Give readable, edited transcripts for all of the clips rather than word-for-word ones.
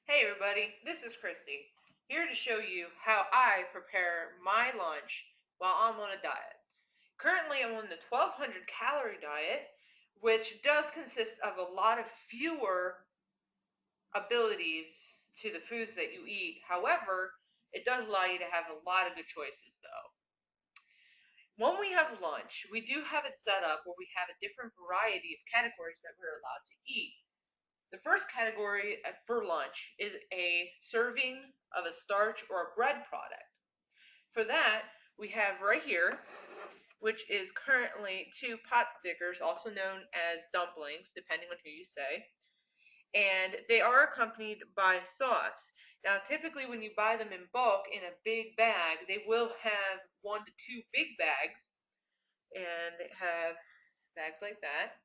Hey everybody, this is Christy, here to show you how I prepare my lunch while I'm on a diet. Currently I'm on the 1200 calorie diet, which does consist of a lot of fewer abilities to the foods that you eat. However, it does allow you to have a lot of good choices though. When we have lunch, we do have it set up where we have a different variety of categories that we're allowed to eat. The first category for lunch is a serving of a starch or a bread product. For that, we have right here, which is currently 2 pot stickers, also known as dumplings, depending on who you say. And they are accompanied by sauce. Now, typically when you buy them in bulk in a big bag, they will have 1 to 2 big bags, and they have bags like that.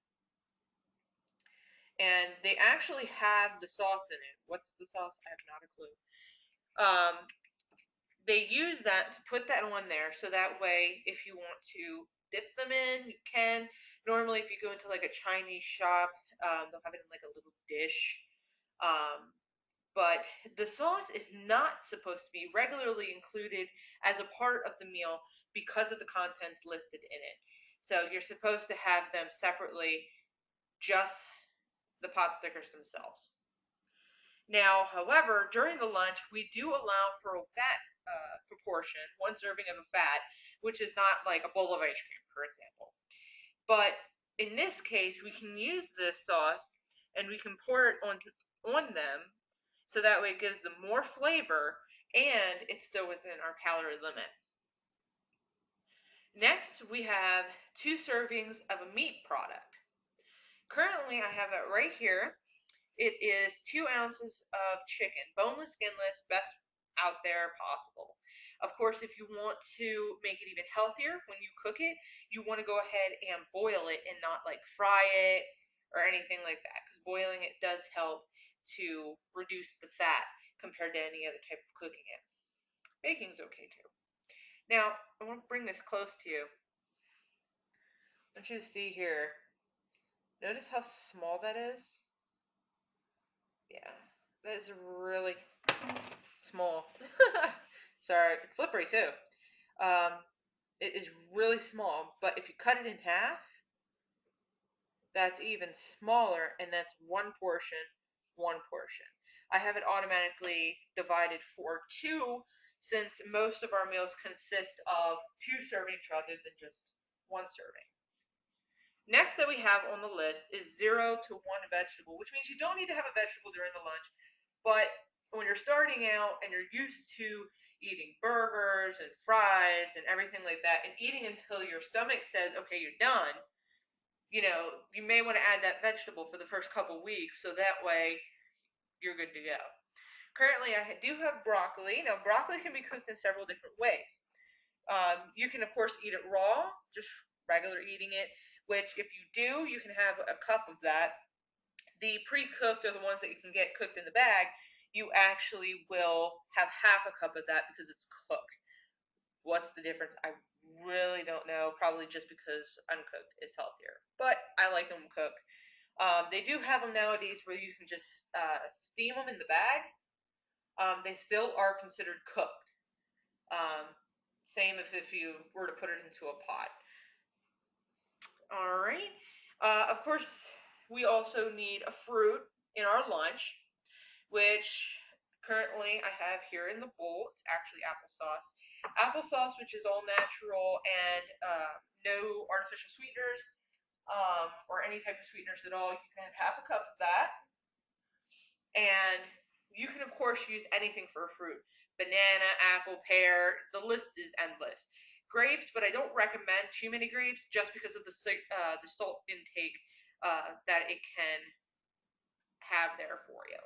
And they actually have the sauce in it. What's the sauce? I have not a clue. They use that to put that on there, so that way, if you want to dip them in, you can. Normally, if you go into like a Chinese shop, they'll have it in like a little dish. But the sauce is not supposed to be regularly included as a part of the meal because of the contents listed in it. So you're supposed to have them separately, just the pot stickers themselves. Now, however, during the lunch, we do allow for a fat proportion, 1 serving of a fat, which is not like a bowl of ice cream, for example. But in this case, we can use this sauce and we can pour it on them, so that way it gives them more flavor and it's still within our calorie limit. Next, we have 2 servings of a meat product. Currently, I have it right here. It is 2 ounces of chicken, boneless, skinless, best out there possible. Of course, if you want to make it even healthier when you cook it, you want to go ahead and boil it and not like fry it or anything like that, because boiling it does help to reduce the fat compared to any other type of cooking it. Baking's okay too. Now, I want to bring this close to you. I want you to see here. Notice how small that is? Yeah, that is really small. Sorry, it's slippery too. Um, it is really small, but if you cut it in half, that's even smaller, and that's one portion, one portion. I have it automatically divided for 2, since most of our meals consist of 2 servings rather than just 1 serving. Next that we have on the list is 0 to 1 vegetable, which means you don't need to have a vegetable during the lunch, but when you're starting out and you're used to eating burgers and fries and everything like that, and eating until your stomach says, okay, you're done, you may want to add that vegetable for the first couple weeks, so that way you're good to go. Currently, I do have broccoli. Now, broccoli can be cooked in several different ways. You can, of course, eat it raw, just regular eating it, which if you do, you can have a cup of that. The pre-cooked are the ones that you can get cooked in the bag. You actually will have half a cup of that because it's cooked. What's the difference? I really don't know. Probably just because uncooked is healthier. But I like them cooked. They do have them nowadays where you can just steam them in the bag. They still are considered cooked. Um, Same if you were to put it into a pot. All right. Of course, we also need a fruit in our lunch, which currently I have here in the bowl. It's actually applesauce. Applesauce, which is all natural and no artificial sweeteners, or any type of sweeteners at all. You can have half a cup of that. And you can, of course, use anything for a fruit. Banana, apple, pear, the list is endless. Grapes, but I don't recommend too many grapes just because of the salt intake that it can have there for you.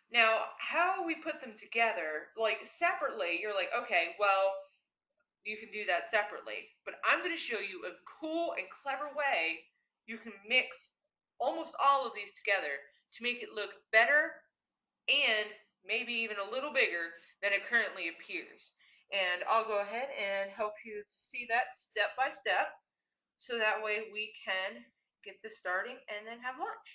Now, how we put them together, like separately, you're like, okay, well, you can do that separately. But I'm going to show you a cool and clever way you can mix almost all of these together to make it look better and maybe even a little bigger than it currently appears. And I'll go ahead and help you to see that step by step, so that way we can get this starting and then have lunch.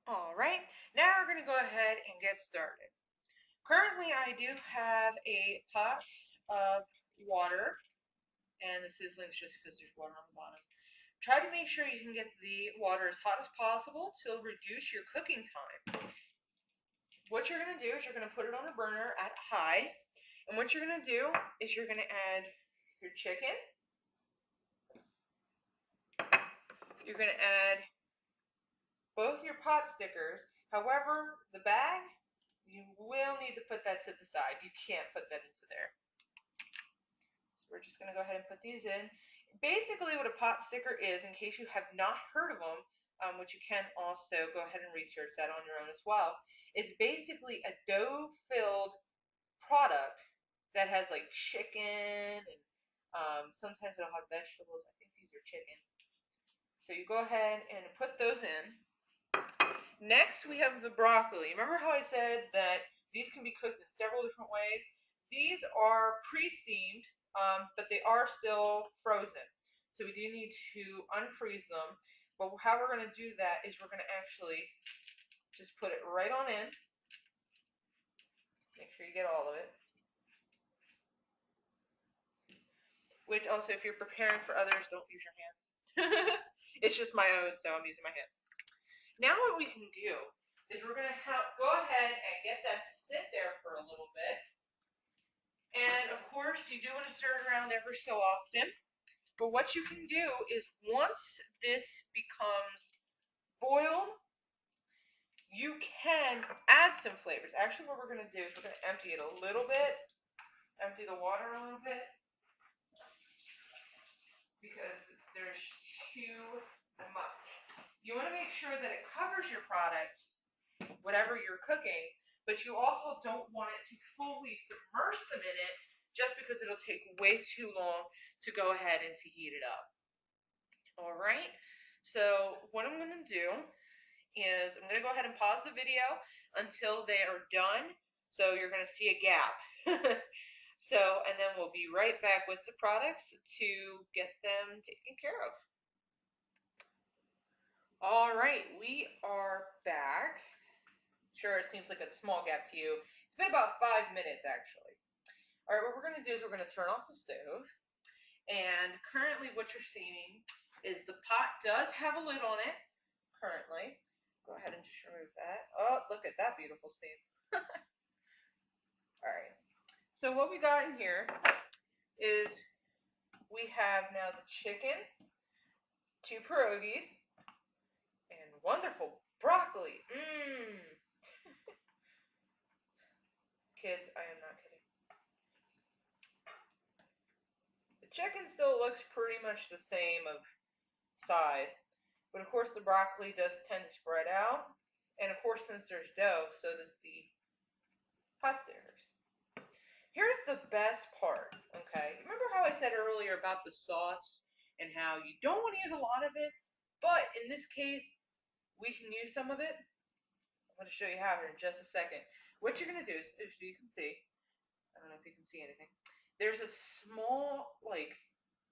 All right, now we're going to go ahead and get started. Currently, I do have a pot of water, and the sizzling's just because there's water on the bottom. Try to make sure you can get the water as hot as possible to reduce your cooking time. What you're going to do is you're going to put it on a burner at high, and what you're going to do is you're going to add your chicken. You're going to add both your pot stickers. However, the bag, you will need to put that to the side. You can't put that into there. So we're just going to go ahead and put these in. Basically what a pot sticker is, in case you have not heard of them, which you can also go ahead and research that on your own as well, is basically a dough-filled product that has like chicken and sometimes it'll have vegetables. I think these are chicken. So you go ahead and put those in. Next, we have the broccoli. Remember how I said that these can be cooked in several different ways? These are pre-steamed, but they are still frozen. So we do need to unfreeze them. But how we're going to do that is we're going to actually just put it right on in. Make sure you get all of it. Which also, if you're preparing for others, don't use your hands. It's just my own, so I'm using my hands. Now what we can do is we're going to go ahead and get that to sit there for a little bit. And of course, you do want to stir it around every so often. But what you can do is once this becomes boiled, you can add some flavors. Actually, what we're going to do is we're going to empty it a little bit. Empty the water a little bit. Because there's too much. You want to make sure that it covers your products, whatever you're cooking, but you also don't want it to fully submerge them in it just because it'll take way too long to go ahead and to heat it up. All right, so what I'm going to do is I'm going to go ahead and pause the video until they are done, so you're going to see a gap. So, and then we'll be right back with the products to get them taken care of. All right, we are back. Sure, it seems like a small gap to you. It's been about 5 minutes, actually. All right, what we're going to do is we're going to turn off the stove. And currently what you're seeing is the pot does have a lid on it, currently. Go ahead and just remove that. Oh, look at that beautiful steam. All right. So what we got in here is we have now the chicken, 2 pierogies, and wonderful broccoli. Kids, I am not kidding. The chicken still looks pretty much the same of size, but of course the broccoli does tend to spread out, and of course since there's dough, so does the pot stickers. Here's the best part, okay? Remember how I said earlier about the sauce and how you don't want to use a lot of it, but in this case, we can use some of it. I'm going to show you how here in just a second. What you're going to do is, as you can see, I don't know if you can see anything, there's a small, like,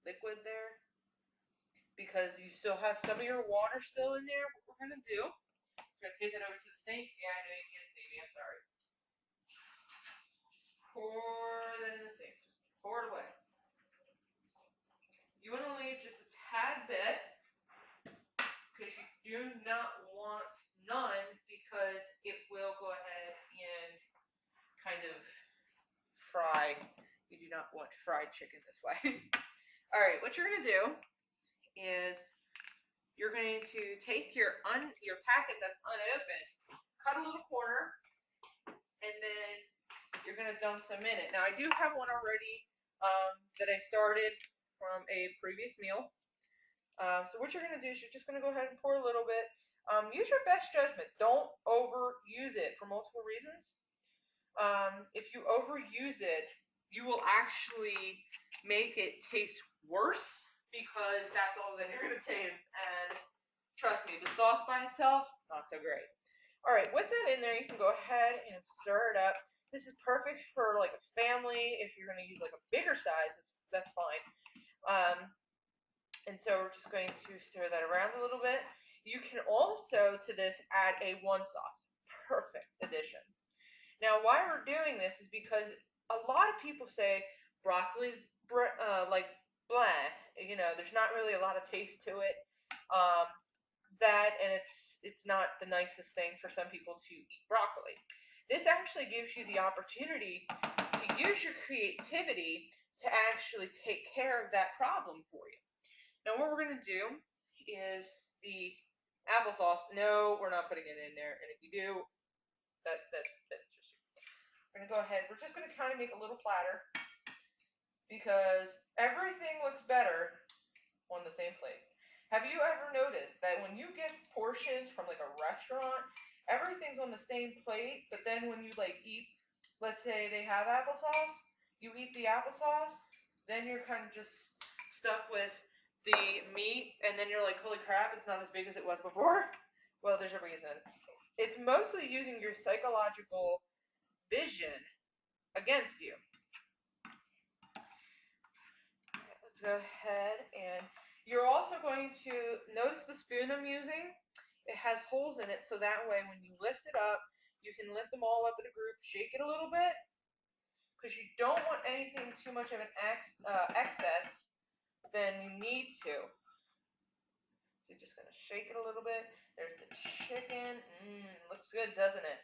liquid there, because you still have some of your water still in there. What we're going to do, we're going to take it over to the sink. Yeah, I know you can't see me, I'm sorry. Just pour that in the sink. Just pour it away. You want to leave just a tad bit, because you do not want none, because it will go ahead and kind of fry. You do not want fried chicken this way. All right, what you're going to do is you're going to take your packet that's unopened, cut a little corner, and then you're going to dump some in it. Now, I do have one already that I started from a previous meal. So what you're going to do is you're just going to go ahead and pour a little bit. Use your best judgment. Don't overuse it for multiple reasons. If you overuse it, you will actually make it taste worse, because that's all that you're going to taste. And trust me, the sauce by itself, not so great. All right, with that in there, you can go ahead and stir it up. This is perfect for like a family. If you're going to use like a bigger size, that's fine. And so we're just going to stir that around a little bit. You can also, to this, add a one sauce. Perfect addition. Now, why we're doing this is because a lot of people say broccoli's like blah. You know, there's not really a lot of taste to it. Um, and it's not the nicest thing for some people to eat broccoli. This actually gives you the opportunity to use your creativity to actually take care of that problem for you. Now, what we're going to do is the applesauce. No, we're not putting it in there. And if you do, that's just we're going to go ahead. We're just going to kind of make a little platter because everything looks better on the same plate. Have you ever noticed that when you get portions from like a restaurant, everything's on the same plate, but then when you like eat, let's say they have applesauce, you eat the applesauce, then you're kind of just stuck with the meat, and then you're like, holy crap, it's not as big as it was before? Well, there's a reason. It's mostly using your psychological vision against you. Let's go ahead, and you're also going to notice the spoon I'm using. It has holes in it, so that way when you lift it up, you can lift them all up in a group, shake it a little bit, because you don't want anything too much of an excess than you need to. So you're just going to shake it a little bit. There's the chicken. Looks good, doesn't it?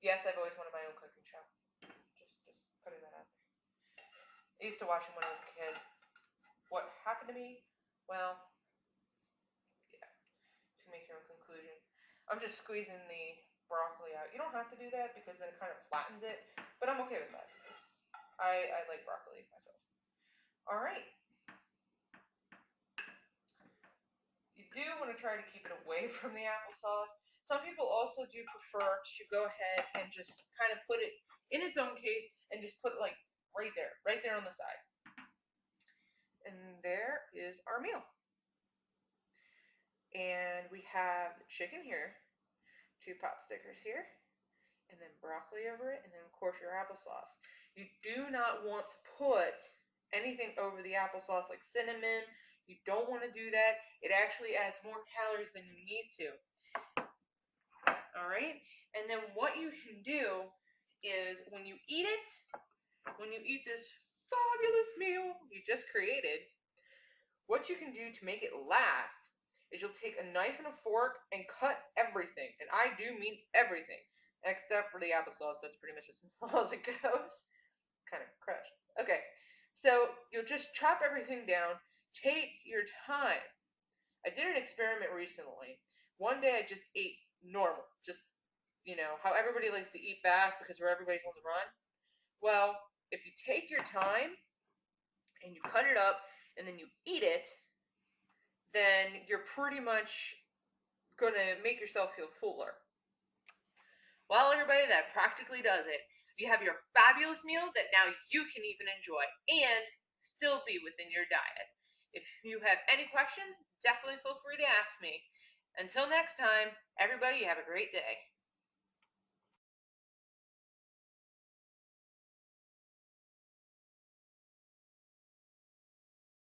Yes, I've always wanted my own cooking show. Just putting that out there. I used to watch them when I was a kid. What happened to me? Well, yeah, you can make your own conclusion. I'm just squeezing the broccoli out. You don't have to do that because then it kind of flattens it, but I'm okay with that because I like broccoli myself. All right. You do want to try to keep it away from the applesauce. Some people also do prefer to go ahead and just kind of put it in its own case and just put it like right there on the side. And there is our meal. And we have chicken here, 2 pot stickers here, and then broccoli over it, and then of course your applesauce. You do not want to put anything over the applesauce like cinnamon. You don't want to do that. It actually adds more calories than you need to. All right? And then what you can do is when you eat it, when you eat this fabulous meal you just created, what you can do to make it last is you'll take a knife and a fork and cut everything. And I do mean everything, except for the applesauce. That's pretty much as small as it goes. Kind of crushed. Okay, so you'll just chop everything down. Take your time. I did an experiment recently. One day I just ate normal, just, you know, how everybody likes to eat fast because everybody's on the run. Well, if you take your time and you cut it up and then you eat it, then you're pretty much going to make yourself feel fuller. Well, everybody, that practically does it. You have your fabulous meal that now you can even enjoy and still be within your diet. If you have any questions, definitely feel free to ask me. Until next time, everybody, have a great day.